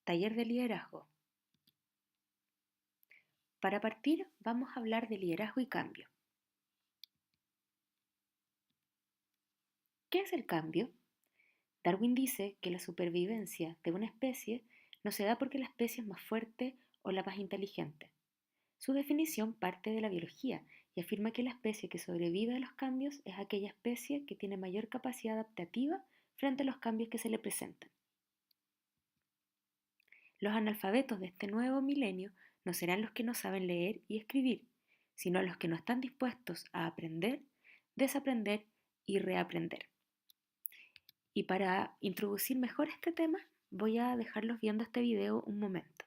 Taller de liderazgo. Para partir, vamos a hablar de liderazgo y cambio. ¿Qué es el cambio? Darwin dice que la supervivencia de una especie no se da porque la especie es más fuerte o la más inteligente. Su definición parte de la biología y afirma que la especie que sobrevive a los cambios es aquella especie que tiene mayor capacidad adaptativa frente a los cambios que se le presentan. Los analfabetos de este nuevo milenio no serán los que no saben leer y escribir, sino los que no están dispuestos a aprender, desaprender y reaprender. Y para introducir mejor este tema, voy a dejarlos viendo este video un momento.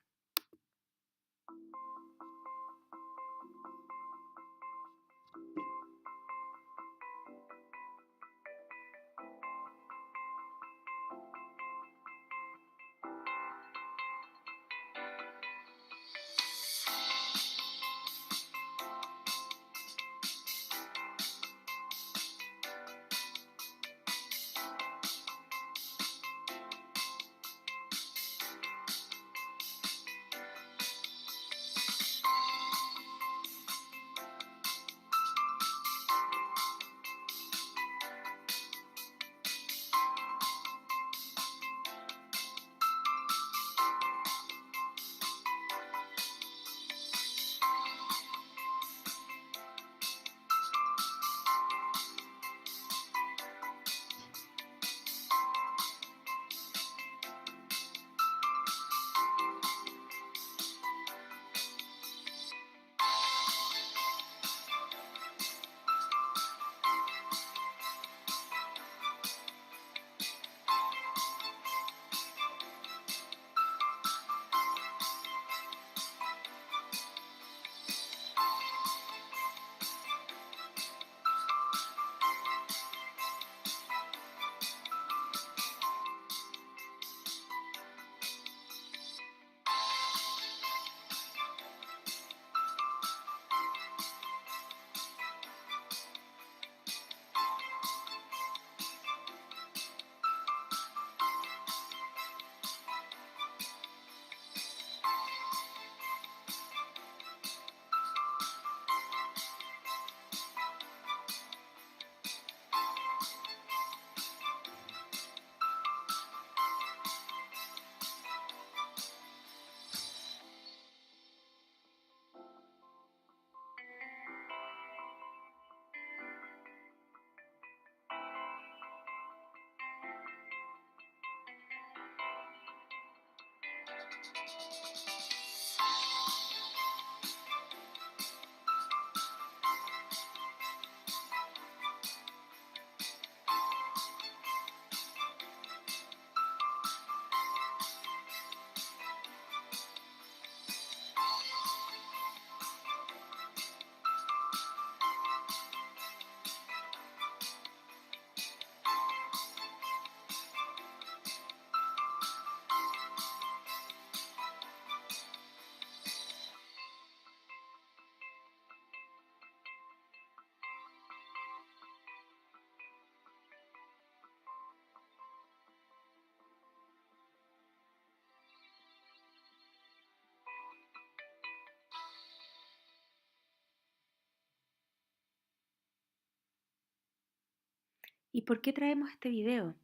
¿Y por qué traemos este video?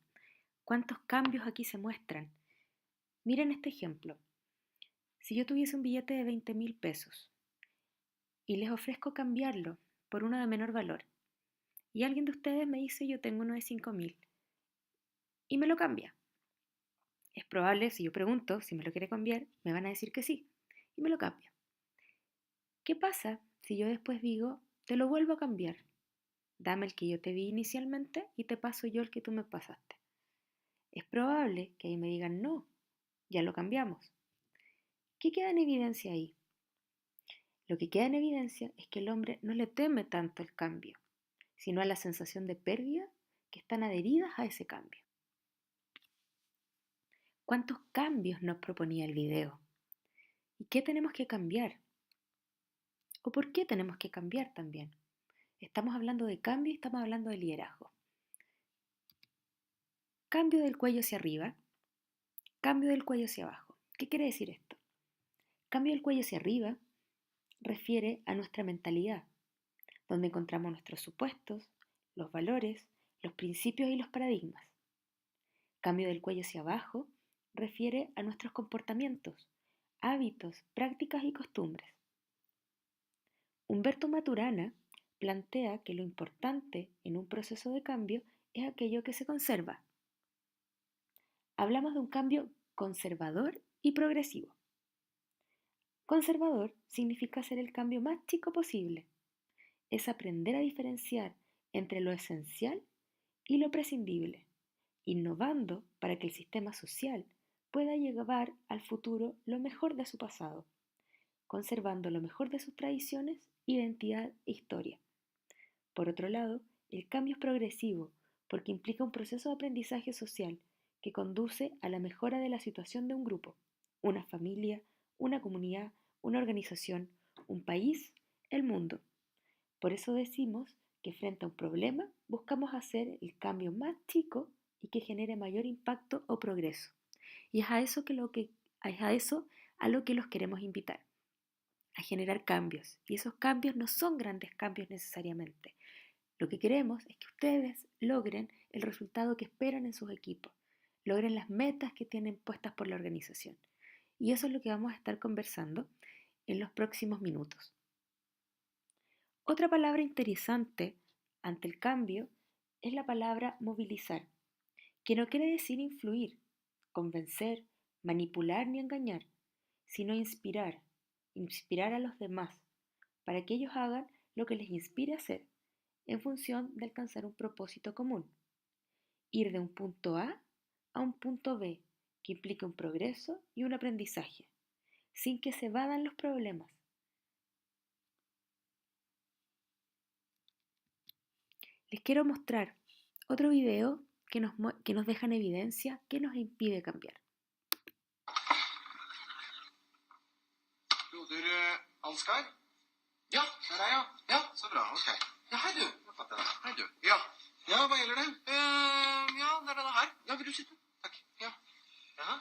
¿Cuántos cambios aquí se muestran? Miren este ejemplo. Si yo tuviese un billete de 20.000 pesos y les ofrezco cambiarlo por uno de menor valor, y alguien de ustedes me dice yo tengo uno de 5.000 y me lo cambia. Es probable, si yo pregunto si me lo quiere cambiar, me van a decir que sí y me lo cambia. ¿Qué pasa si yo después digo te lo vuelvo a cambiar? Dame el que yo te di inicialmente y te paso yo el que tú me pasaste. Es probable que ahí me digan no, ya lo cambiamos. ¿Qué queda en evidencia ahí? Lo que queda en evidencia es que el hombre no le teme tanto el cambio, sino a la sensación de pérdida que están adheridas a ese cambio. ¿Cuántos cambios nos proponía el video? ¿Y qué tenemos que cambiar? ¿O por qué tenemos que cambiar también? Estamos hablando de cambio y estamos hablando de liderazgo. Cambio del cuello hacia arriba, cambio del cuello hacia abajo. ¿Qué quiere decir esto? Cambio del cuello hacia arriba refiere a nuestra mentalidad, donde encontramos nuestros supuestos, los valores, los principios y los paradigmas. Cambio del cuello hacia abajo refiere a nuestros comportamientos, hábitos, prácticas y costumbres. Humberto Maturana plantea que lo importante en un proceso de cambio es aquello que se conserva. Hablamos de un cambio conservador y progresivo. Conservador significa hacer el cambio más chico posible. Es aprender a diferenciar entre lo esencial y lo prescindible, innovando para que el sistema social pueda llevar al futuro lo mejor de su pasado, conservando lo mejor de sus tradiciones, identidad e historia. Por otro lado, el cambio es progresivo porque implica un proceso de aprendizaje social que conduce a la mejora de la situación de un grupo, una familia, una comunidad, una organización, un país, el mundo. Por eso decimos que frente a un problema buscamos hacer el cambio más chico y que genere mayor impacto o progreso. Y es a eso, a lo que los queremos invitar, a generar cambios. Y esos cambios no son grandes cambios necesariamente. Lo que queremos es que ustedes logren el resultado que esperan en sus equipos, logren las metas que tienen puestas por la organización. Y eso es lo que vamos a estar conversando en los próximos minutos. Otra palabra interesante ante el cambio es la palabra movilizar, que no quiere decir influir, convencer, manipular ni engañar, sino inspirar a los demás para que ellos hagan lo que les inspire a hacer en función de alcanzar un propósito común. Ir de un punto a un punto B, que implica un progreso y un aprendizaje, sin que se evadan los problemas. Les quiero mostrar otro video que nos deja en evidencia qué nos impide cambiar. Broder Ansgar? Ja, det er jeg. Ja, så bra. Ok. Ja, hei du. Hei du. Ja. Ja, hva gjelder det? Ja, det er denne her. Ja, vil du sitte? Takk. Ja. Jaha.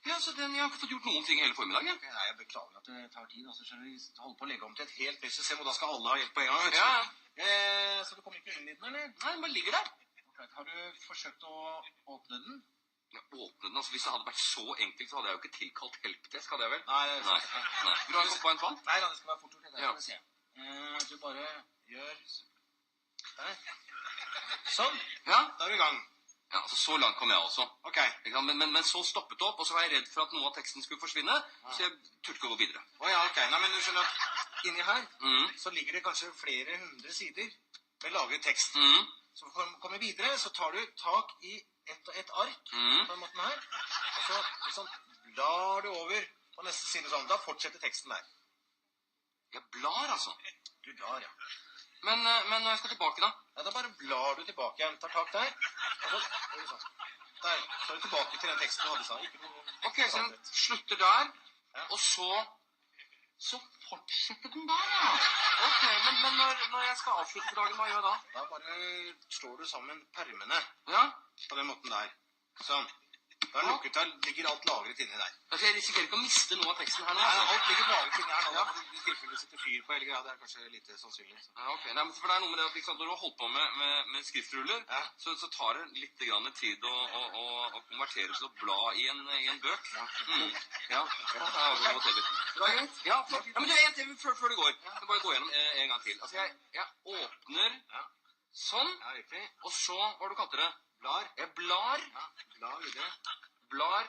Ja, så jeg har ikke fått gjort noen ting hele formiddagen. Okay, nei, jeg beklager at det tar tid. Altså, skjønner du, holder på å legge om til et helt nytt system, og da skal alle ha hjelp på en gang. Ja. Så du kommer ikke inn i den, eller? Nei, den bare ligger der. Okay, har du forsøkt å åpne den? Ja, åpne den, altså hvis det hadde vært så enkelt, så hadde jeg jo ikke tilkalt helpdesk, hadde jeg vel? Nei. Vil du ha en kopp og en vann? Nei, det skal være fort gjort. Det skal vi se. Du bare gjør der. Sånn. Ja, da er vi i gang. Ja, altså så langt kom jeg også. Ok. Men så stoppet det opp, og så var jeg redd for at noe av teksten skulle forsvinne, så jeg turte ikke å gå videre. Ja, ok. Nei, men du skjønner at inni her, så ligger det kanskje flere 100 sider med lagret tekst. Så for å komme videre, så tar du tak i et ark på den måten her, og så liksom blar du over på neste side sånn. Da fortsetter teksten der. Jeg blar, altså. Du blar, ja. Men når jeg skal tilbake, da? Ja, da bare blar du tilbake igjen. Tar tak der. Og så, sånn. Der. Så er du tilbake til den teksten du hadde sånn. Ikke noe... Ok, så den slutter der, og så fortsetter den der, ja. Ok, men når jeg skal avslutte for dagen, hva gjør jeg da? Da bare slår du sammen permene. Ja? På den måten der. Sånn. Da er lukket der, ligger alt lagret inni der. Altså, jeg risikerer ikke å miste noe av teksten her nå. Nei, alt ligger lagret inni her nå. Ja. I tilfelle du setter fyr på hele greia, det er kanskje lite sannsynlig. Så. Ja, ok. Nei, men for det er noe med det at liksom, når du har holdt på med skriftruller, så tar det litt tid å konvertere til å bla i en bøk. Ja. Ja, det er jo noe til. Ja, men du, en til før du går. Jeg bare gå gjennom en gang til. Altså, jeg åpner sånn, og så, hva du kalte det? Blar. Jeg blar. Ja, blar videre. Blar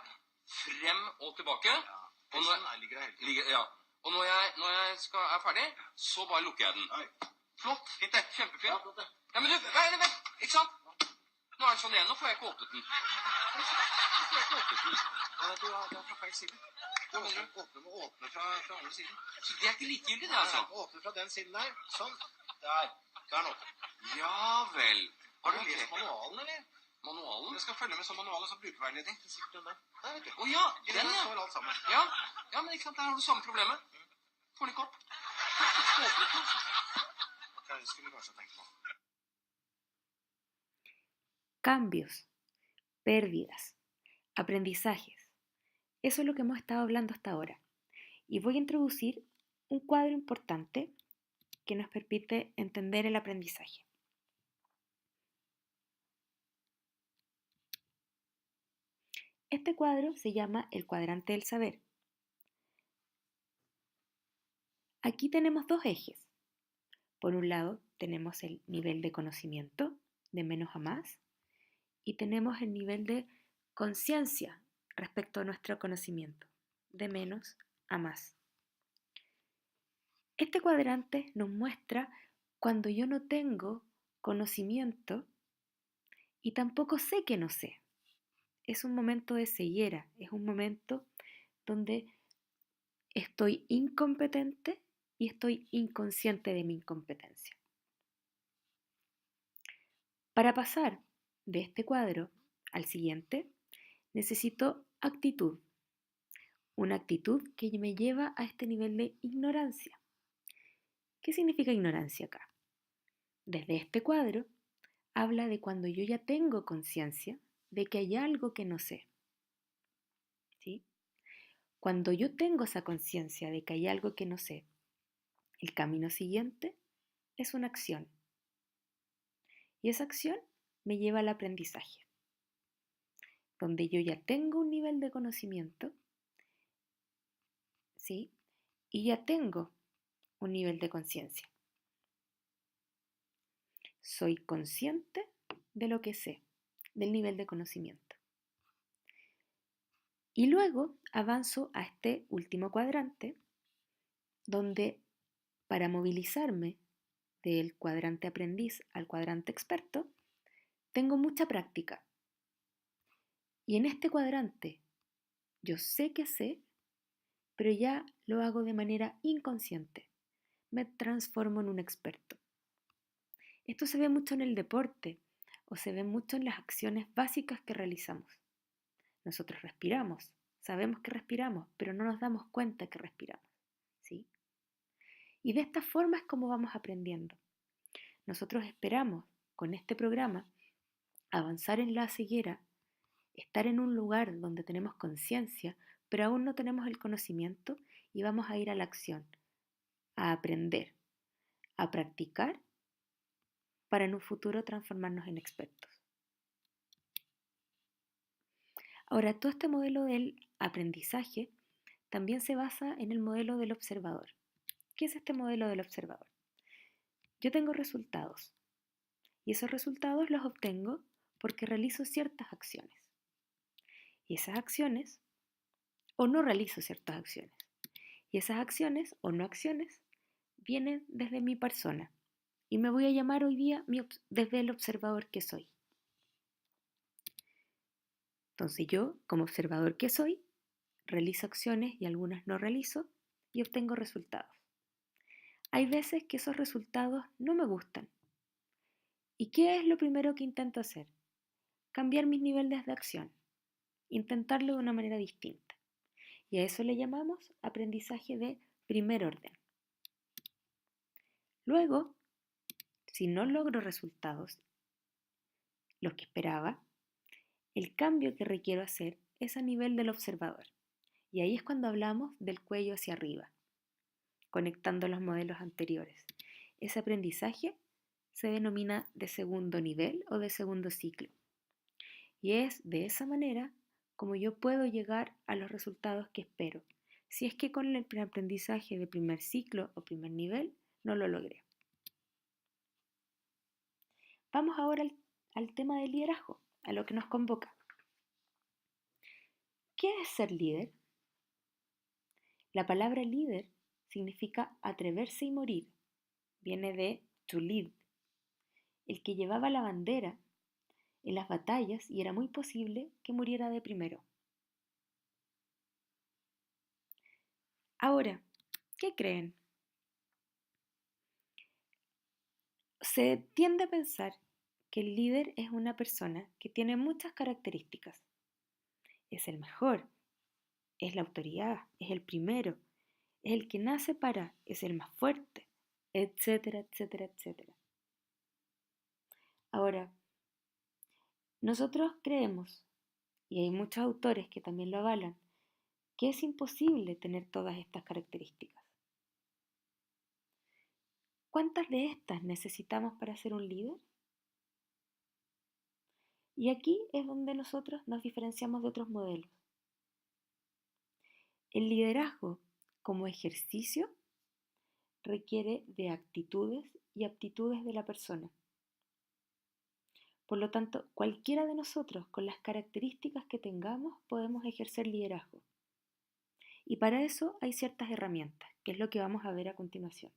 frem og tilbake. Ja, og ligger der hele tiden. Ja. Og når jeg er ferdig, så bare lukker jeg den. Oi. Flott. Fint det. Kjempefint. Ja, flott det. Ja, men du, vent, ikke sant? Nå er det sånn igjen, nå får jeg ikke åpnet den. Nå får jeg ikke åpnet den. Ja, du har fra feil side. Du må åpne fra andre siden. Så det er ikke likegyldig det, altså? Ja, åpne fra den siden der. Sånn. Der. Der er den åpnet. Ja vel. Har du lest manualen, eller? Manualen? Jeg skal følge med sånn manualen som brukerveiledning. Det er sikkert den der. Der, vet du. Åja, den ja. Står alt sammen. Ja, men ikke sant, der har du samme problemet. Får den ikke opp. Åpnet den. Ok, det skulle du kanskje ha tenkt på. Cambios, pérdidas, aprendizajes. Eso es lo que hemos estado hablando hasta ahora. Y voy a introducir un cuadro importante que nos permite entender el aprendizaje. Este cuadro se llama el cuadrante del saber. Aquí tenemos dos ejes. Por un lado tenemos el nivel de conocimiento, de menos a más, y tenemos el nivel de conciencia respecto a nuestro conocimiento, de menos a más. Este cuadrante nos muestra cuando yo no tengo conocimiento y tampoco sé que no sé. Es un momento de ceguera, es un momento donde estoy incompetente y estoy inconsciente de mi incompetencia. Para pasar de este cuadro al siguiente, necesito actitud. Una actitud que me lleva a este nivel de ignorancia. ¿Qué significa ignorancia acá? Desde este cuadro habla de cuando yo ya tengo conciencia de que hay algo que no sé. ¿Sí? Cuando yo tengo esa conciencia de que hay algo que no sé, el camino siguiente es una acción. Y esa acción me lleva al aprendizaje, donde yo ya tengo un nivel de conocimiento, ¿sí? Y ya tengo un nivel de conciencia. Soy consciente de lo que sé, del nivel de conocimiento. Y luego avanzo a este último cuadrante, donde para movilizarme del cuadrante aprendiz al cuadrante experto, tengo mucha práctica. Y en este cuadrante yo sé que sé, pero ya lo hago de manera inconsciente. Me transformo en un experto. Esto se ve mucho en el deporte o se ve mucho en las acciones básicas que realizamos. Nosotros respiramos, sabemos que respiramos, pero no nos damos cuenta que respiramos, ¿sí? Y de esta forma es como vamos aprendiendo. Nosotros esperamos con este programa avanzar en la ceguera, estar en un lugar donde tenemos conciencia, pero aún no tenemos el conocimiento y vamos a ir a la acción, a aprender, a practicar para en un futuro transformarnos en expertos. Ahora, todo este modelo del aprendizaje también se basa en el modelo del observador. ¿Qué es este modelo del observador? Yo tengo resultados y esos resultados los obtengo porque realizo ciertas acciones. Y esas acciones, o no realizo ciertas acciones. Y esas acciones o no acciones vienen desde mi persona. Y me voy a llamar hoy día desde el observador que soy. Entonces yo, como observador que soy, realizo acciones y algunas no realizo y obtengo resultados. Hay veces que esos resultados no me gustan. ¿Y qué es lo primero que intento hacer? Cambiar mis niveles de acción, intentarlo de una manera distinta. Y a eso le llamamos aprendizaje de primer orden. Luego, si no logro resultados, los que esperaba, el cambio que requiero hacer es a nivel del observador. Y ahí es cuando hablamos del cuello hacia arriba, conectando los modelos anteriores. Ese aprendizaje se denomina de segundo nivel o de segundo ciclo. Y es de esa manera como yo puedo llegar a los resultados que espero, si es que con el aprendizaje de primer ciclo o primer nivel no lo logré. Vamos ahora al tema del liderazgo, a lo que nos convoca. ¿Qué es ser líder? La palabra líder significa atreverse y morir. Viene de to lead, el que llevaba la bandera en las batallas y era muy posible que muriera de primero. Ahora, ¿qué creen? Se tiende a pensar que el líder es una persona que tiene muchas características. Es el mejor, es la autoridad, es el primero, es el que nace para, es el más fuerte, etcétera, etcétera, etcétera. Ahora, nosotros creemos, y hay muchos autores que también lo avalan, que es imposible tener todas estas características. ¿Cuántas de estas necesitamos para ser un líder? Y aquí es donde nosotros nos diferenciamos de otros modelos. El liderazgo como ejercicio requiere de actitudes y aptitudes de la persona. Por lo tanto, cualquiera de nosotros, con las características que tengamos, podemos ejercer liderazgo. Y para eso hay ciertas herramientas, que es lo que vamos a ver a continuación.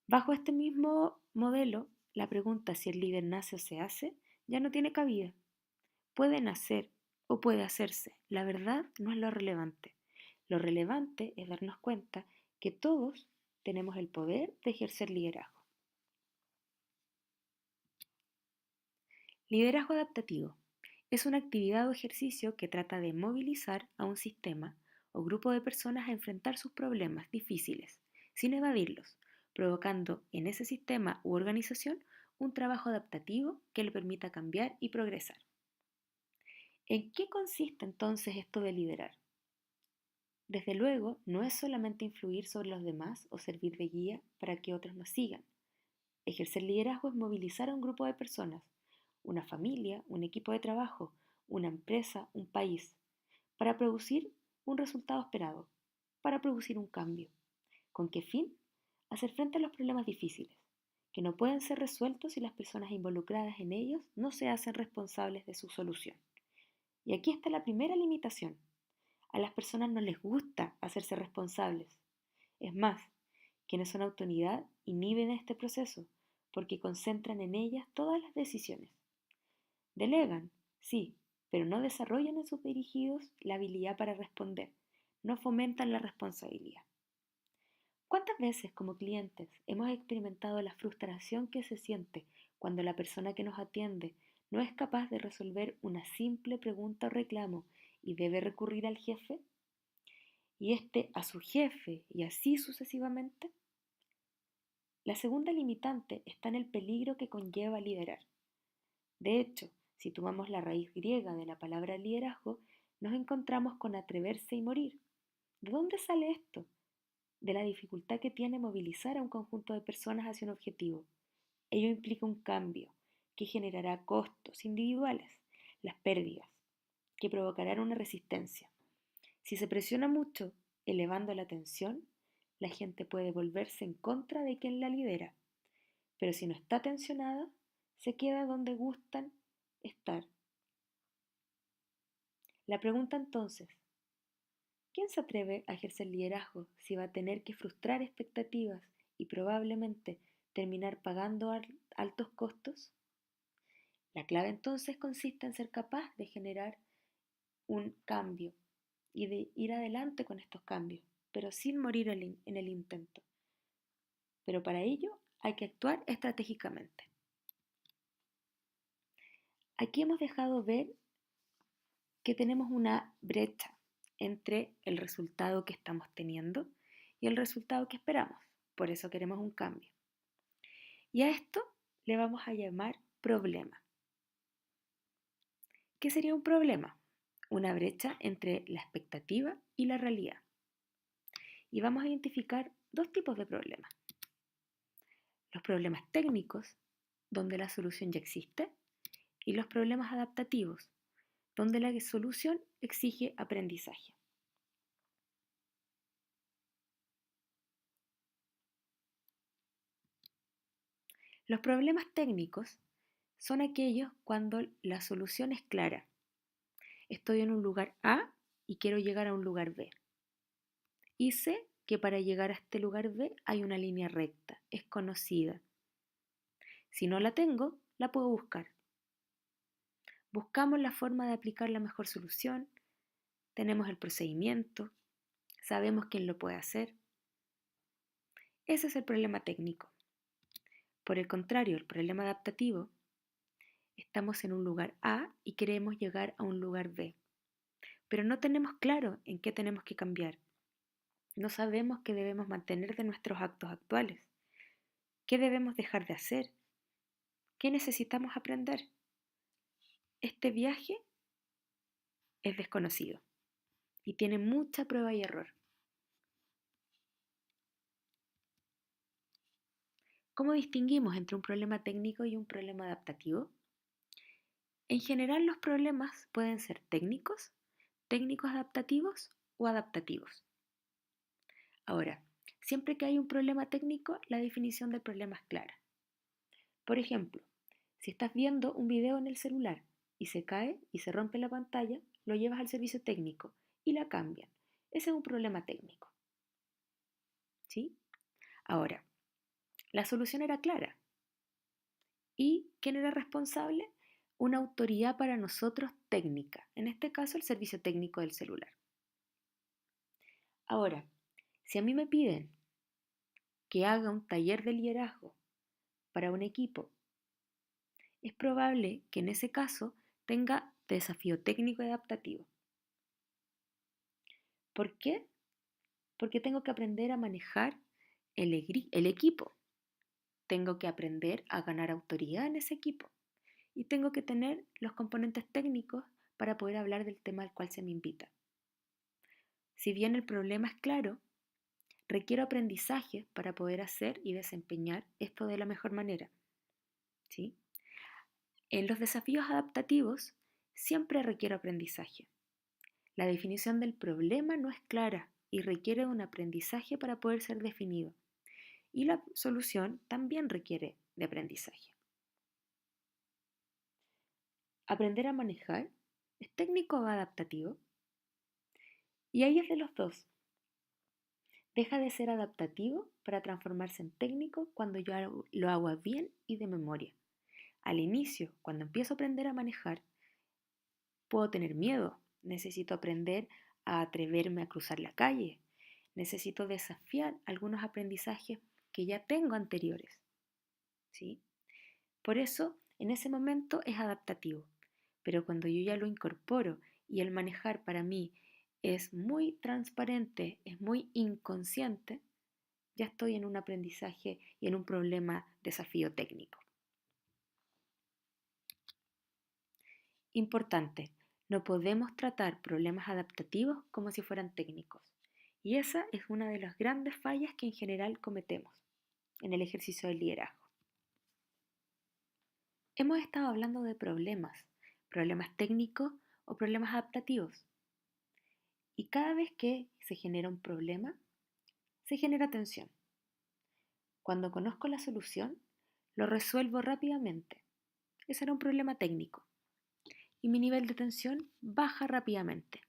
Bajo este mismo modelo, la pregunta si el líder nace o se hace ya no tiene cabida. Puede nacer o puede hacerse. La verdad no es lo relevante. Lo relevante es darnos cuenta que todos tenemos el poder de ejercer liderazgo. Liderazgo adaptativo es una actividad o ejercicio que trata de movilizar a un sistema o grupo de personas a enfrentar sus problemas difíciles, sin evadirlos, provocando en ese sistema u organización un trabajo adaptativo que le permita cambiar y progresar. ¿En qué consiste entonces esto de liderar? Desde luego, no es solamente influir sobre los demás o servir de guía para que otros nos sigan. Ejercer liderazgo es movilizar a un grupo de personas, una familia, un equipo de trabajo, una empresa, un país, para producir un resultado esperado, para producir un cambio. ¿Con qué fin? Hacer frente a los problemas difíciles, que no pueden ser resueltos si las personas involucradas en ellos no se hacen responsables de su solución. Y aquí está la primera limitación. A las personas no les gusta hacerse responsables. Es más, quienes son autoridad inhiben este proceso porque concentran en ellas todas las decisiones. Delegan, sí, pero no desarrollan en sus dirigidos la habilidad para responder, no fomentan la responsabilidad. ¿Cuántas veces como clientes hemos experimentado la frustración que se siente cuando la persona que nos atiende no es capaz de resolver una simple pregunta o reclamo y debe recurrir al jefe? Y este a su jefe y así sucesivamente. La segunda limitante está en el peligro que conlleva liderar. De hecho, si tomamos la raíz griega de la palabra liderazgo, nos encontramos con atreverse y morir. ¿De dónde sale esto? De la dificultad que tiene movilizar a un conjunto de personas hacia un objetivo. Ello implica un cambio que generará costos individuales, las pérdidas, que provocarán una resistencia. Si se presiona mucho, elevando la tensión, la gente puede volverse en contra de quien la lidera, pero si no está tensionada, se queda donde gustan estar. La pregunta entonces, ¿quién se atreve a ejercer liderazgo si va a tener que frustrar expectativas y probablemente terminar pagando altos costos? La clave entonces consiste en ser capaz de generar un cambio y de ir adelante con estos cambios, pero sin morir en el intento. Pero para ello hay que actuar estratégicamente. Aquí hemos dejado ver que tenemos una brecha entre el resultado que estamos teniendo y el resultado que esperamos. Por eso queremos un cambio. Y a esto le vamos a llamar problema. ¿Qué sería un problema? Una brecha entre la expectativa y la realidad. Y vamos a identificar dos tipos de problemas. Los problemas técnicos, donde la solución ya existe, y los problemas adaptativos, donde la solución exige aprendizaje. Los problemas técnicos son aquellos cuando la solución es clara. Estoy en un lugar A y quiero llegar a un lugar B. Y sé que para llegar a este lugar B hay una línea recta, es conocida. Si no la tengo, la puedo buscar. Buscamos la forma de aplicar la mejor solución, tenemos el procedimiento, sabemos quién lo puede hacer. Ese es el problema técnico. Por el contrario, el problema adaptativo, estamos en un lugar A y queremos llegar a un lugar B, pero no tenemos claro en qué tenemos que cambiar. No sabemos qué debemos mantener de nuestros actos actuales, qué debemos dejar de hacer, qué necesitamos aprender. Este viaje es desconocido y tiene mucha prueba y error. ¿Cómo distinguimos entre un problema técnico y un problema adaptativo? En general, los problemas pueden ser técnicos, técnicos adaptativos o adaptativos. Ahora, siempre que hay un problema técnico, la definición del problema es clara. Por ejemplo, si estás viendo un video en el celular y se cae y se rompe la pantalla, lo llevas al servicio técnico y la cambian. Ese es un problema técnico. ¿Sí? Ahora, la solución era clara. ¿Y quién era responsable? Una autoridad para nosotros técnica, en este caso el servicio técnico del celular. Ahora, si a mí me piden que haga un taller de liderazgo para un equipo, es probable que en ese caso tenga desafío técnico y adaptativo. ¿Por qué? Porque tengo que aprender a manejar el equipo. Tengo que aprender a ganar autoridad en ese equipo. Y tengo que tener los componentes técnicos para poder hablar del tema al cual se me invita. Si bien el problema es claro, requiero aprendizaje para poder hacer y desempeñar esto de la mejor manera. ¿Sí? En los desafíos adaptativos siempre requiero aprendizaje. La definición del problema no es clara y requiere un aprendizaje para poder ser definido. Y la solución también requiere de aprendizaje. Aprender a manejar es técnico o adaptativo. Y ahí es de los dos. Deja de ser adaptativo para transformarse en técnico cuando yo lo hago bien y de memoria. Al inicio, cuando empiezo a aprender a manejar, puedo tener miedo. Necesito aprender a atreverme a cruzar la calle. Necesito desafiar algunos aprendizajes que ya tengo anteriores. ¿Sí? Por eso, en ese momento es adaptativo. Pero cuando yo ya lo incorporo y el manejar para mí es muy transparente, es muy inconsciente, ya estoy en un aprendizaje y en un problema desafío técnico. Importante, no podemos tratar problemas adaptativos como si fueran técnicos. Y esa es una de las grandes fallas que en general cometemos en el ejercicio del liderazgo. Hemos estado hablando de problemas técnicos o problemas adaptativos. Y cada vez que se genera un problema, se genera tensión. Cuando conozco la solución, lo resuelvo rápidamente. Ese era un problema técnico. Y mi nivel de tensión baja rápidamente.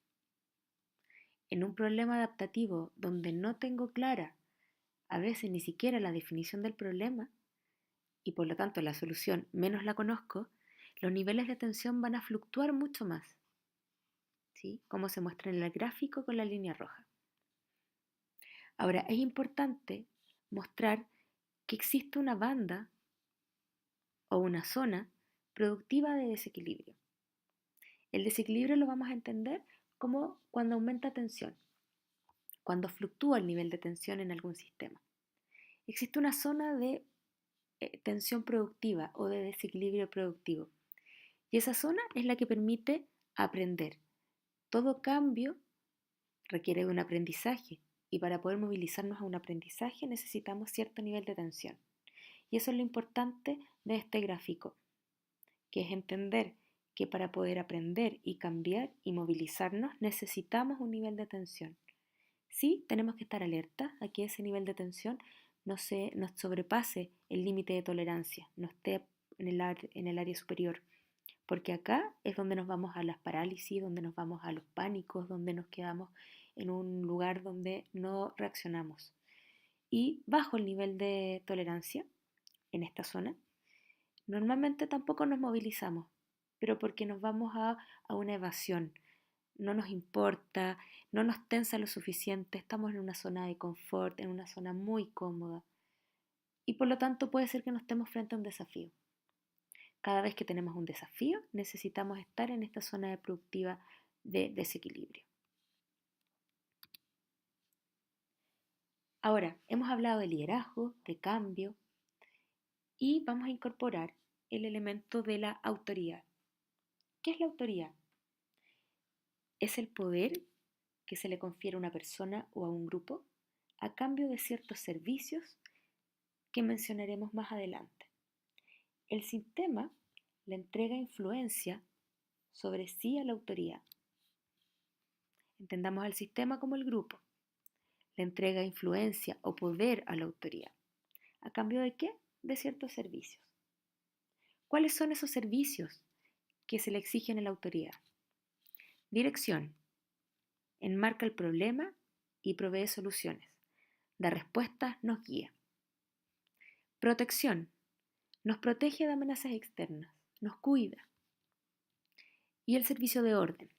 En un problema adaptativo donde no tengo clara, a veces ni siquiera la definición del problema, y por lo tanto la solución menos la conozco, los niveles de tensión van a fluctuar mucho más. ¿Sí? Como se muestra en el gráfico con la línea roja. Ahora, es importante mostrar que existe una banda o una zona productiva de desequilibrio. El desequilibrio lo vamos a entender como cuando aumenta tensión, cuando fluctúa el nivel de tensión en algún sistema. Existe una zona de tensión productiva o de desequilibrio productivo. Y esa zona es la que permite aprender. Todo cambio requiere de un aprendizaje y para poder movilizarnos a un aprendizaje necesitamos cierto nivel de tensión. Y eso es lo importante de este gráfico, que es entender que para poder aprender y cambiar y movilizarnos necesitamos un nivel de tensión. Sí, tenemos que estar alerta a que ese nivel de tensión nos sobrepase el límite de tolerancia, no esté en el área superior, porque acá es donde nos vamos a las parálisis, donde nos vamos a los pánicos, donde nos quedamos en un lugar donde no reaccionamos. Y bajo el nivel de tolerancia, en esta zona, normalmente tampoco nos movilizamos, pero porque nos vamos a una evasión. No nos importa, no nos tensa lo suficiente, estamos en una zona de confort, en una zona muy cómoda. Y por lo tanto puede ser que no estemos frente a un desafío. Cada vez que tenemos un desafío, necesitamos estar en esta zona de productiva de desequilibrio. Ahora, hemos hablado de liderazgo, de cambio, y vamos a incorporar el elemento de la autoridad. ¿Qué es la autoridad? es el poder que se le confiere a una persona o a un grupo a cambio de ciertos servicios que mencionaremos más adelante. El sistema le entrega influencia sobre sí a la autoridad. Entendamos al sistema como el grupo. Le entrega influencia o poder a la autoridad. ¿A cambio de qué? De ciertos servicios. ¿Cuáles son esos servicios que se le exigen a la autoridad? Dirección. Enmarca el problema y provee soluciones. Da respuestas, nos guía. Protección. Nos protege de amenazas externas, nos cuida. Y el servicio de orden.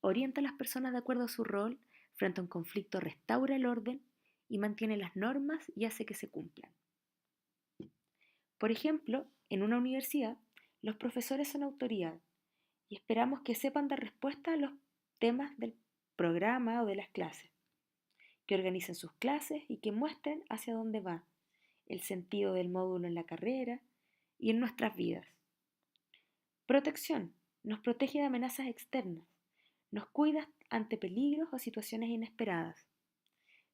Orienta a las personas de acuerdo a su rol, frente a un conflicto restaura el orden y mantiene las normas y hace que se cumplan. Por ejemplo, en una universidad, los profesores son autoridad y esperamos que sepan dar respuesta a los temas del programa o de las clases, que organicen sus clases y que muestren hacia dónde va el sentido del módulo en la carrera y en nuestras vidas. Protección. Nos protege de amenazas externas. Nos cuida ante peligros o situaciones inesperadas.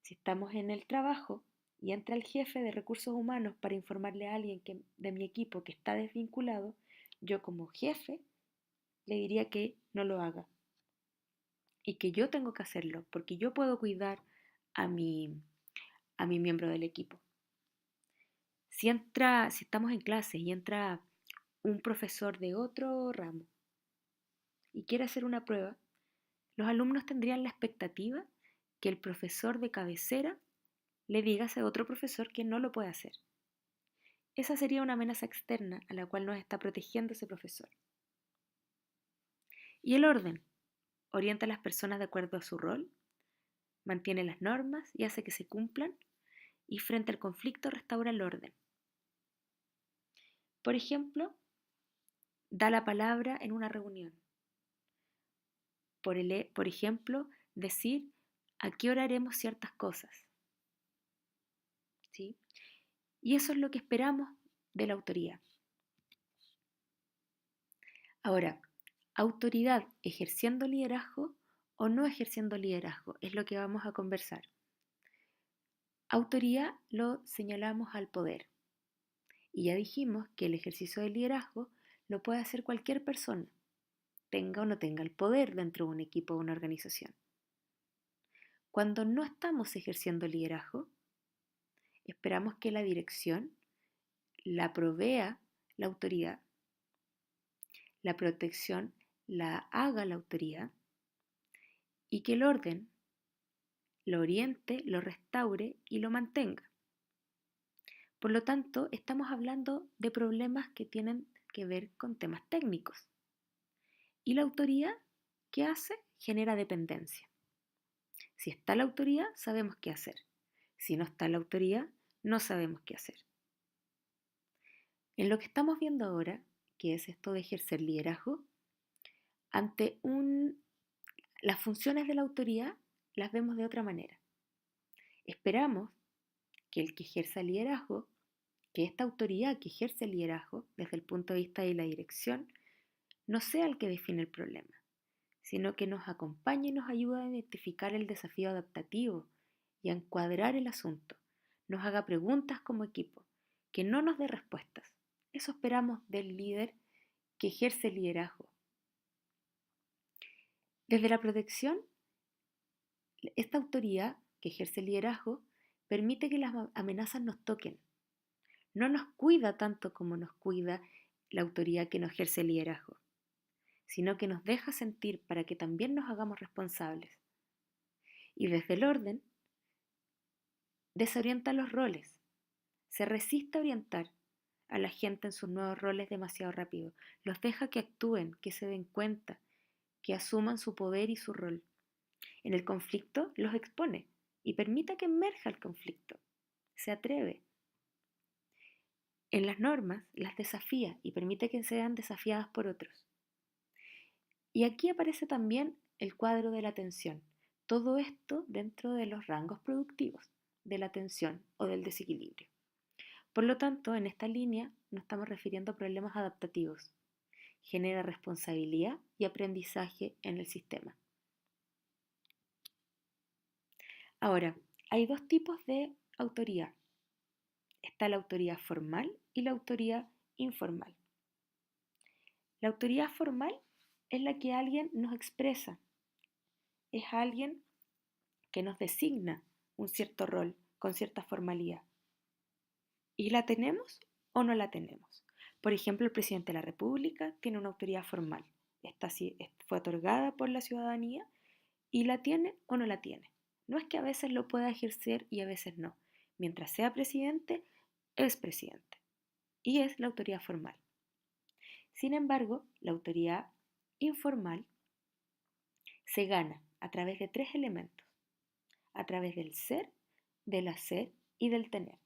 Si estamos en el trabajo y entra el jefe de recursos humanos para informarle a alguien de mi equipo que está desvinculado, yo como jefe le diría que no lo haga y que yo tengo que hacerlo porque yo puedo cuidar a mi miembro del equipo. Si estamos en clase y entra un profesor de otro ramo y quiere hacer una prueba, los alumnos tendrían la expectativa que el profesor de cabecera le diga a ese otro profesor que no lo puede hacer. Esa sería una amenaza externa a la cual nos está protegiendo ese profesor. Y el orden orienta a las personas de acuerdo a su rol, mantiene las normas y hace que se cumplan, y frente al conflicto restaura el orden. Por ejemplo, da la palabra en una reunión. Por ejemplo, decir a qué hora haremos ciertas cosas. ¿Sí? Y eso es lo que esperamos de la autoridad. Ahora, autoridad ejerciendo liderazgo o no ejerciendo liderazgo es lo que vamos a conversar. Autoridad lo señalamos al poder. Y ya dijimos que el ejercicio del liderazgo lo puede hacer cualquier persona, tenga o no tenga el poder dentro de un equipo o una organización. Cuando no estamos ejerciendo liderazgo, esperamos que la dirección la provea la autoridad, la protección la haga la autoridad y que el orden lo oriente, lo restaure y lo mantenga. Por lo tanto, estamos hablando de problemas que tienen que ver con temas técnicos. Y la autoridad, ¿qué hace? Genera dependencia. Si está la autoridad, sabemos qué hacer. Si no está la autoridad, no sabemos qué hacer. En lo que estamos viendo ahora, que es esto de ejercer liderazgo, las funciones de la autoridad las vemos de otra manera. Esperamos que el que ejerza liderazgo, que esta autoridad que ejerce liderazgo desde el punto de vista de la dirección, no sea el que define el problema, sino que nos acompañe y nos ayude a identificar el desafío adaptativo y a encuadrar el asunto, nos haga preguntas como equipo, que no nos dé respuestas. Eso esperamos del líder que ejerce liderazgo. Desde la protección, esta autoridad que ejerce liderazgo permite que las amenazas nos toquen. No nos cuida tanto como nos cuida la autoridad que no ejerce liderazgo, sino que nos deja sentir para que también nos hagamos responsables. Y desde el orden, desorienta los roles, se resiste a orientar a la gente en sus nuevos roles demasiado rápido, los deja que actúen, que se den cuenta, que asuman su poder y su rol. En el conflicto los expone y permite que emerja el conflicto, se atreve. En las normas las desafía y permite que sean desafiadas por otros. Y aquí aparece también el cuadro de la atención. Todo esto dentro de los rangos productivos de la atención o del desequilibrio. Por lo tanto, en esta línea nos estamos refiriendo a problemas adaptativos. Genera responsabilidad y aprendizaje en el sistema. Ahora, hay dos tipos de autoridad. Está la autoridad formal y la autoridad informal. La autoridad formal es la que alguien nos expresa, es alguien que nos designa un cierto rol con cierta formalidad. ¿Y la tenemos o no la tenemos? Por ejemplo, el presidente de la República tiene una autoridad formal. Fue otorgada por la ciudadanía y la tiene o no la tiene. No es que a veces lo pueda ejercer y a veces no. Mientras sea presidente, es presidente. Y es la autoridad formal. Sin embargo, la autoridad informal se gana a través de tres elementos. A través del ser, del hacer y del tener.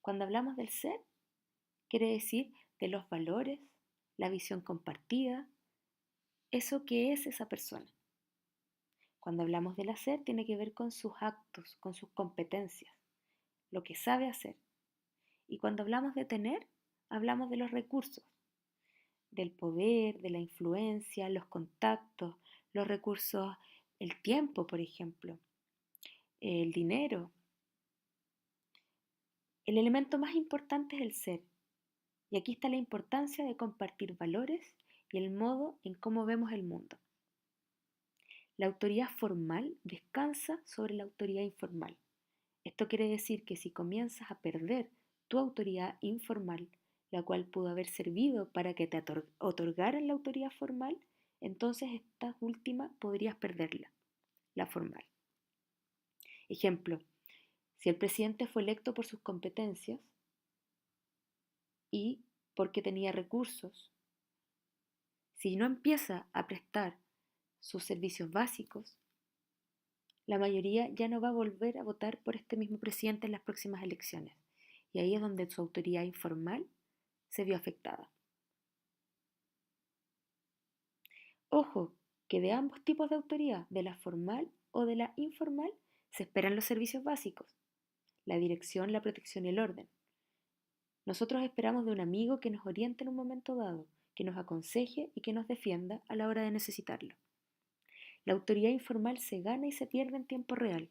Cuando hablamos del ser, quiere decir de los valores, la visión compartida, eso que es esa persona. Cuando hablamos del hacer, tiene que ver con sus actos, con sus competencias, lo que sabe hacer. Y cuando hablamos de tener, hablamos de los recursos, del poder, de la influencia, los contactos, los recursos, el tiempo, por ejemplo, el dinero. El elemento más importante es el ser. Y aquí está la importancia de compartir valores y el modo en cómo vemos el mundo. La autoridad formal descansa sobre la autoridad informal. Esto quiere decir que si comienzas a perder tu autoridad informal, la cual pudo haber servido para que te otorgaran la autoridad formal, entonces esta última podrías perderla, la formal. Ejemplo, si el presidente fue electo por sus competencias y porque tenía recursos, si no empieza a prestar sus servicios básicos, la mayoría ya no va a volver a votar por este mismo presidente en las próximas elecciones. Y ahí es donde su autoridad informal se vio afectada. Ojo, que de ambos tipos de autoridad, de la formal o de la informal, se esperan los servicios básicos, la dirección, la protección y el orden. Nosotros esperamos de un amigo que nos oriente en un momento dado, que nos aconseje y que nos defienda a la hora de necesitarlo. La autoridad informal se gana y se pierde en tiempo real.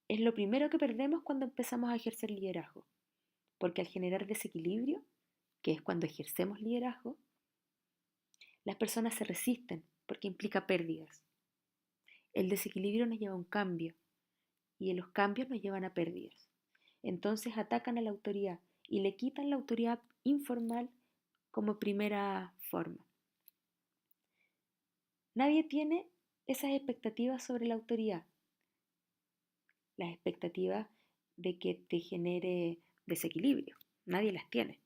Es lo primero que perdemos cuando empezamos a ejercer liderazgo, porque al generar desequilibrio, que es cuando ejercemos liderazgo, las personas se resisten porque implica pérdidas. El desequilibrio nos lleva a un cambio y los cambios nos llevan a pérdidas. Entonces atacan a la autoridad y le quitan la autoridad informal como primera forma. Nadie tiene esas expectativas sobre la autoridad, las expectativas de que te genere desequilibrio. Nadie las tiene.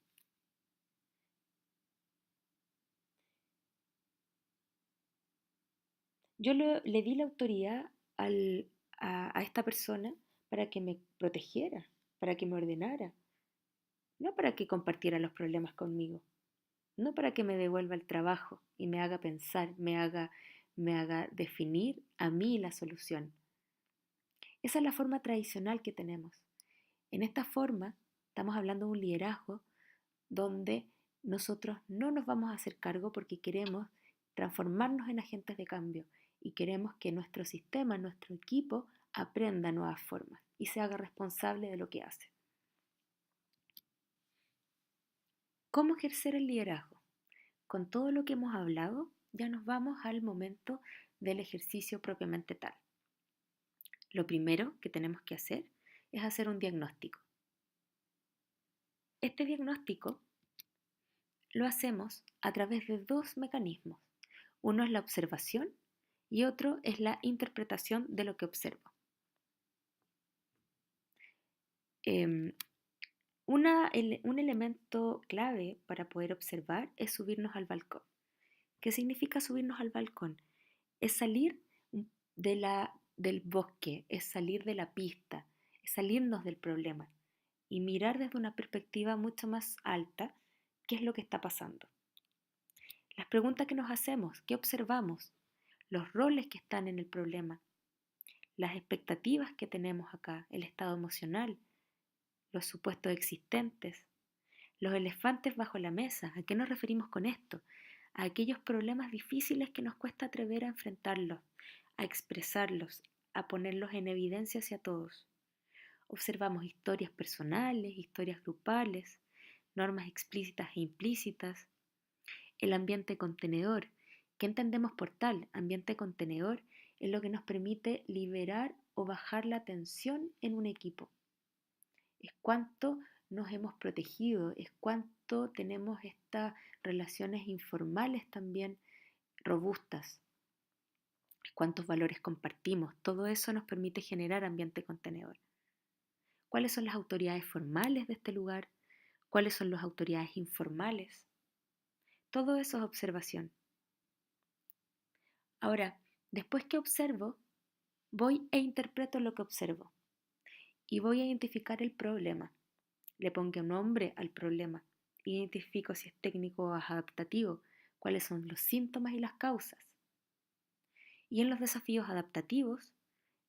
Yo le di la autoridad a esta persona para que me protegiera, para que me ordenara, no para que compartiera los problemas conmigo, no para que me devuelva el trabajo y me haga pensar, me haga definir a mí la solución. Esa es la forma tradicional que tenemos. En esta forma estamos hablando de un liderazgo donde nosotros no nos vamos a hacer cargo porque queremos transformarnos en agentes de cambio y queremos que nuestro sistema, nuestro equipo, aprenda nuevas formas y se haga responsable de lo que hace. ¿Cómo ejercer el liderazgo? Con todo lo que hemos hablado, ya nos vamos al momento del ejercicio propiamente tal. Lo primero que tenemos que hacer es hacer un diagnóstico. Este diagnóstico lo hacemos a través de dos mecanismos. Uno es la observación y otro es la interpretación de lo que observo. Un elemento clave para poder observar es subirnos al balcón. ¿Qué significa subirnos al balcón? Es salir del bosque, es salir de la pista, es salirnos del problema y mirar desde una perspectiva mucho más alta qué es lo que está pasando. Las preguntas que nos hacemos, ¿qué observamos? Los roles que están en el problema, las expectativas que tenemos acá, el estado emocional, los supuestos existentes, los elefantes bajo la mesa. ¿A qué nos referimos con esto? A aquellos problemas difíciles que nos cuesta atrever a enfrentarlos, a expresarlos, a ponerlos en evidencia hacia todos. Observamos historias personales, historias grupales, normas explícitas e implícitas, el ambiente contenedor. ¿Qué entendemos por tal? Ambiente contenedor es lo que nos permite liberar o bajar la tensión en un equipo. Es cuánto nos hemos protegido, es cuánto tenemos estas relaciones informales también robustas, es cuántos valores compartimos. Todo eso nos permite generar ambiente contenedor. ¿Cuáles son las autoridades formales de este lugar? ¿Cuáles son las autoridades informales? Todo eso es observación. Ahora, después que observo, voy e interpreto lo que observo y voy a identificar el problema. Le pongo un nombre al problema. Identifico si es técnico o adaptativo, cuáles son los síntomas y las causas. Y en los desafíos adaptativos,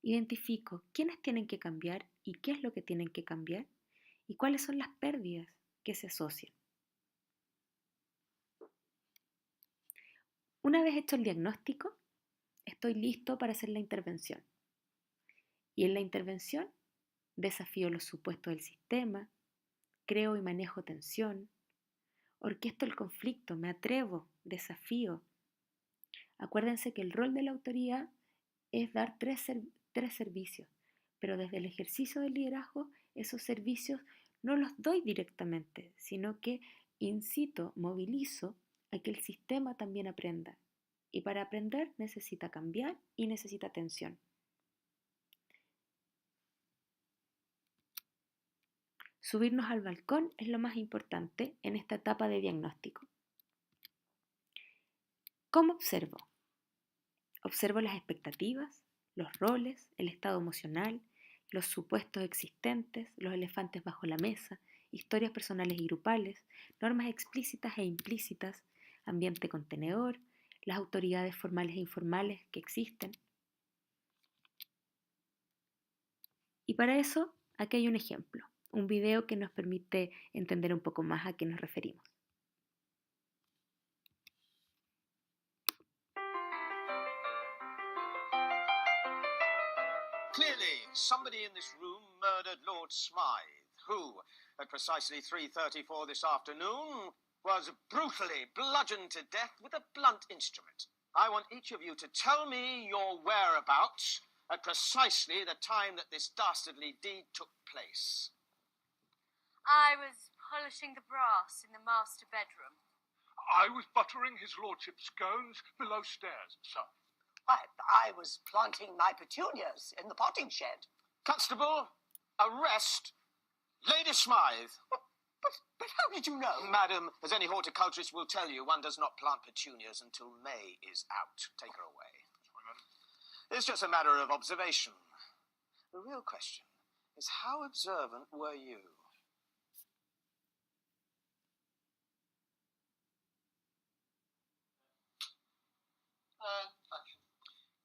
identifico quiénes tienen que cambiar y qué es lo que tienen que cambiar y cuáles son las pérdidas que se asocian. Una vez hecho el diagnóstico, estoy listo para hacer la intervención. Y en la intervención, desafío los supuestos del sistema, creo y manejo tensión, orquesto el conflicto, me atrevo, desafío. Acuérdense que el rol de la autoridad es dar tres servicios, pero desde el ejercicio del liderazgo esos servicios no los doy directamente, sino que incito, movilizo a que el sistema también aprenda. Y para aprender necesita cambiar y necesita atención. Subirnos al balcón es lo más importante en esta etapa de diagnóstico. ¿Cómo observo? Observo las expectativas, los roles, el estado emocional, los supuestos existentes, los elefantes bajo la mesa, historias personales y grupales, normas explícitas e implícitas, ambiente contenedor, las autoridades formales e informales que existen. Y para eso, aquí hay un ejemplo, un video que nos permite entender un poco más a qué nos referimos. Clearly, somebody in this room murdered Lord Smythe, who, at precisely 3:34 this afternoon, was brutally bludgeoned to death with a blunt instrument. I want each of you to tell me your whereabouts at precisely the time that this dastardly deed took place. I was polishing the brass in the master bedroom. I was buttering his lordship's scones below stairs, sir. I was planting my petunias in the potting shed. Constable, arrest Lady Smythe. But how did you know? Madam, as any horticulturist will tell you, one does not plant petunias until May is out. Take her away. Sorry, madam. It's just a matter of observation. The real question is, how observant were you?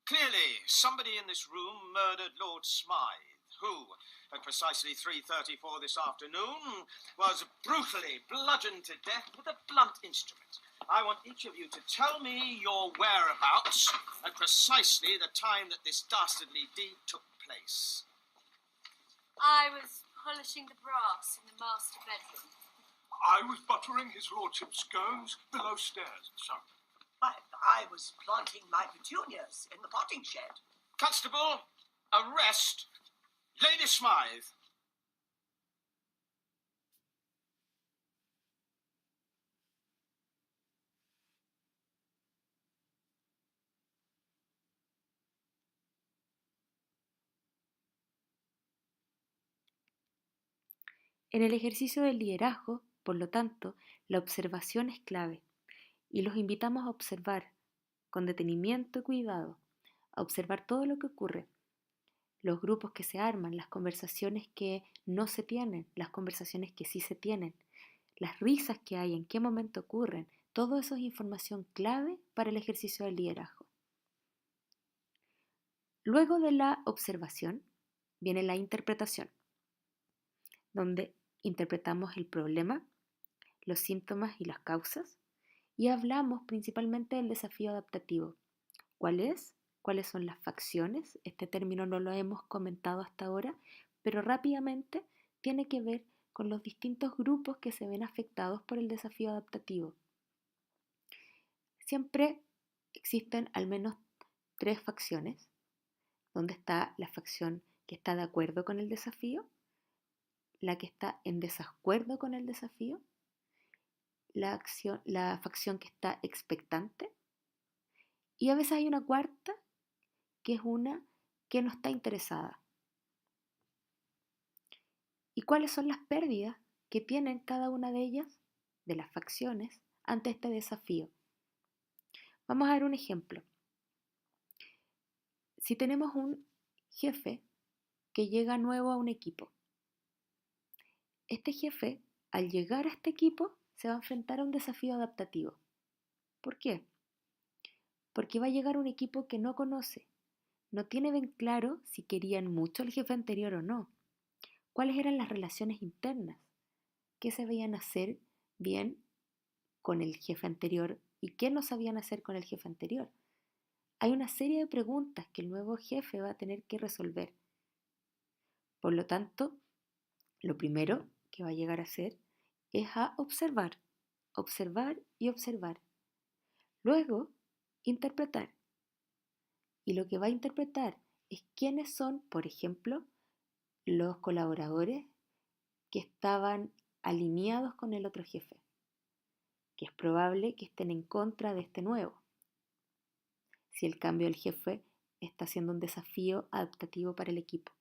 Clearly, somebody in this room murdered Lord Smythe, who, at precisely 3:34 this afternoon, was brutally bludgeoned to death with a blunt instrument. I want each of you to tell me your whereabouts at precisely the time that this dastardly deed took place. I was polishing the brass in the master bedroom. I was buttering his lordship's scones below stairs, sir. I was planting my petunias in the potting shed. Constable, arrest Lady Smythe. En el ejercicio del liderazgo, por lo tanto, la observación es clave y los invitamos a observar con detenimiento y cuidado, a observar todo lo que ocurre, los grupos que se arman, las conversaciones que no se tienen, las conversaciones que sí se tienen, las risas que hay, en qué momento ocurren, todo eso es información clave para el ejercicio del liderazgo. Luego de la observación viene la interpretación, donde interpretamos el problema, los síntomas y las causas y hablamos principalmente del desafío adaptativo. ¿Cuál es? cuáles son las facciones. Este término no lo hemos comentado hasta ahora, pero rápidamente tiene que ver con los distintos grupos que se ven afectados por el desafío adaptativo. Siempre existen al menos 3 facciones, donde está la facción que está de acuerdo con el desafío, la que está en desacuerdo con el desafío, la facción que está expectante, y a veces hay una cuarta, que es una que no está interesada. ¿Y cuáles son las pérdidas que tienen cada una de ellas, de las facciones, ante este desafío? Vamos a ver un ejemplo. Si tenemos un jefe que llega nuevo a un equipo, este jefe, al llegar a este equipo, se va a enfrentar a un desafío adaptativo. ¿Por qué? Porque va a llegar un equipo que no conoce, no tiene bien claro si querían mucho al jefe anterior o no, cuáles eran las relaciones internas, qué se veían hacer bien con el jefe anterior y qué no sabían hacer con el jefe anterior. Hay una serie de preguntas que el nuevo jefe va a tener que resolver. Por lo tanto, lo primero que va a llegar a hacer es a observar, observar y observar. Luego, interpretar. Y lo que va a interpretar es quiénes son, por ejemplo, los colaboradores que estaban alineados con el otro jefe, que es probable que estén en contra de este nuevo. Si el cambio del jefe está siendo un desafío adaptativo para el equipo.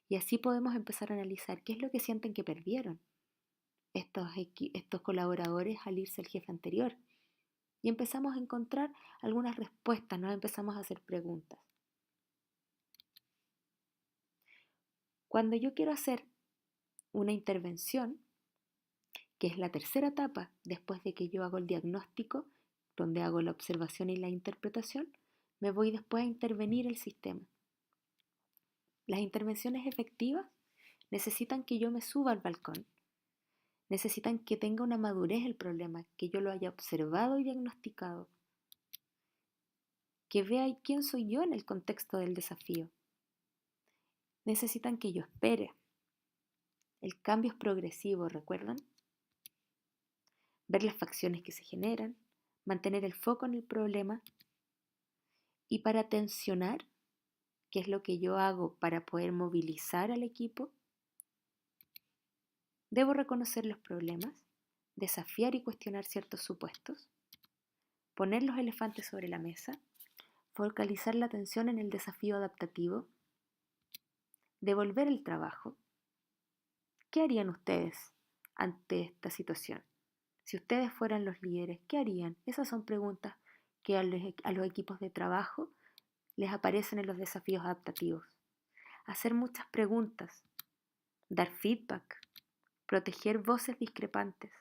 Y así podemos empezar a analizar qué es lo que sienten que perdieron estos colaboradores al irse el jefe anterior. Y empezamos a encontrar algunas respuestas, nos empezamos a hacer preguntas. Cuando yo quiero hacer una intervención, que es la tercera etapa después de que yo hago el diagnóstico, donde hago la observación y la interpretación, me voy después a intervenir el sistema. Las intervenciones efectivas necesitan que yo me suba al balcón, necesitan que tenga una madurez el problema, que yo lo haya observado y diagnosticado, que vea quién soy yo en el contexto del desafío. Necesitan que yo espere. El cambio es progresivo, ¿recuerdan? Ver las facciones que se generan, mantener el foco en el problema y para tensionar, que es lo que yo hago para poder movilizar al equipo, debo reconocer los problemas, desafiar y cuestionar ciertos supuestos, poner los elefantes sobre la mesa, focalizar la atención en el desafío adaptativo, devolver el trabajo. ¿Qué harían ustedes ante esta situación? Si ustedes fueran los líderes, ¿qué harían? Esas son preguntas que a los equipos de trabajo les aparecen en los desafíos adaptativos. Hacer muchas preguntas, dar feedback, proteger voces discrepantes,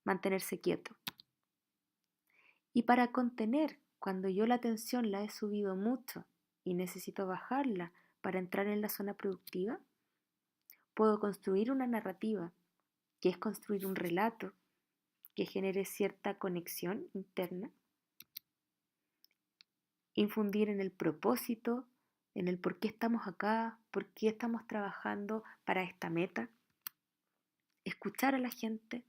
mantenerse quieto. Y para contener, cuando yo la tensión la he subido mucho y necesito bajarla para entrar en la zona productiva, puedo construir una narrativa, que es construir un relato que genere cierta conexión interna, infundir en el propósito, en el por qué estamos acá, por qué estamos trabajando para esta meta, escuchar a la gente,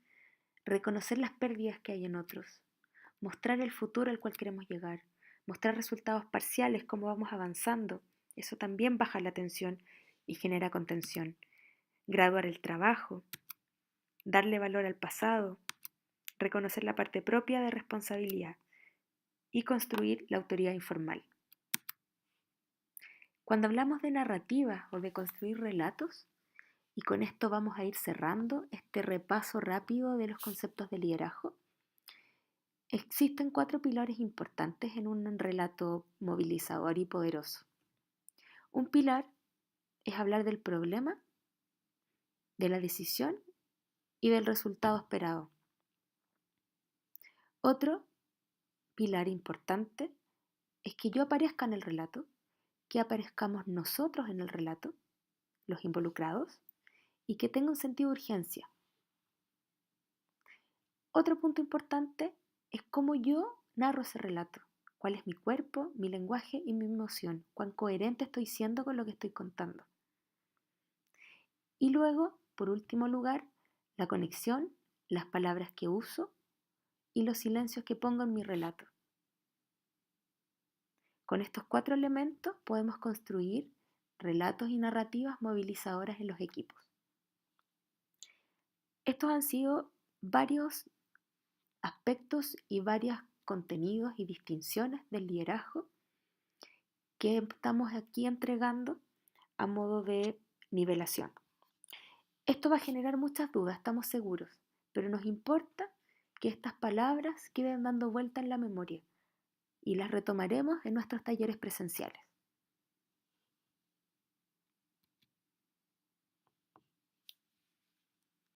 reconocer las pérdidas que hay en otros, mostrar el futuro al cual queremos llegar, mostrar resultados parciales, cómo vamos avanzando. Eso también baja la tensión y genera contención. Graduar el trabajo, darle valor al pasado, reconocer la parte propia de responsabilidad y construir la autoridad informal. Cuando hablamos de narrativa o de construir relatos, y con esto vamos a ir cerrando este repaso rápido de los conceptos de liderazgo, existen 4 pilares importantes en un relato movilizador y poderoso. Un pilar es hablar del problema, de la decisión y del resultado esperado. Otro pilar importante es que yo aparezca en el relato, que aparezcamos nosotros en el relato, los involucrados, y que tenga un sentido de urgencia. Otro punto importante es cómo yo narro ese relato, cuál es mi cuerpo, mi lenguaje y mi emoción, cuán coherente estoy siendo con lo que estoy contando. Y luego, por último lugar, la conexión, las palabras que uso y los silencios que pongo en mi relato. Con estos 4 elementos podemos construir relatos y narrativas movilizadoras en los equipos. Estos han sido varios aspectos y varios contenidos y distinciones del liderazgo que estamos aquí entregando a modo de nivelación. Esto va a generar muchas dudas, estamos seguros, pero nos importa que estas palabras queden dando vuelta en la memoria y las retomaremos en nuestros talleres presenciales.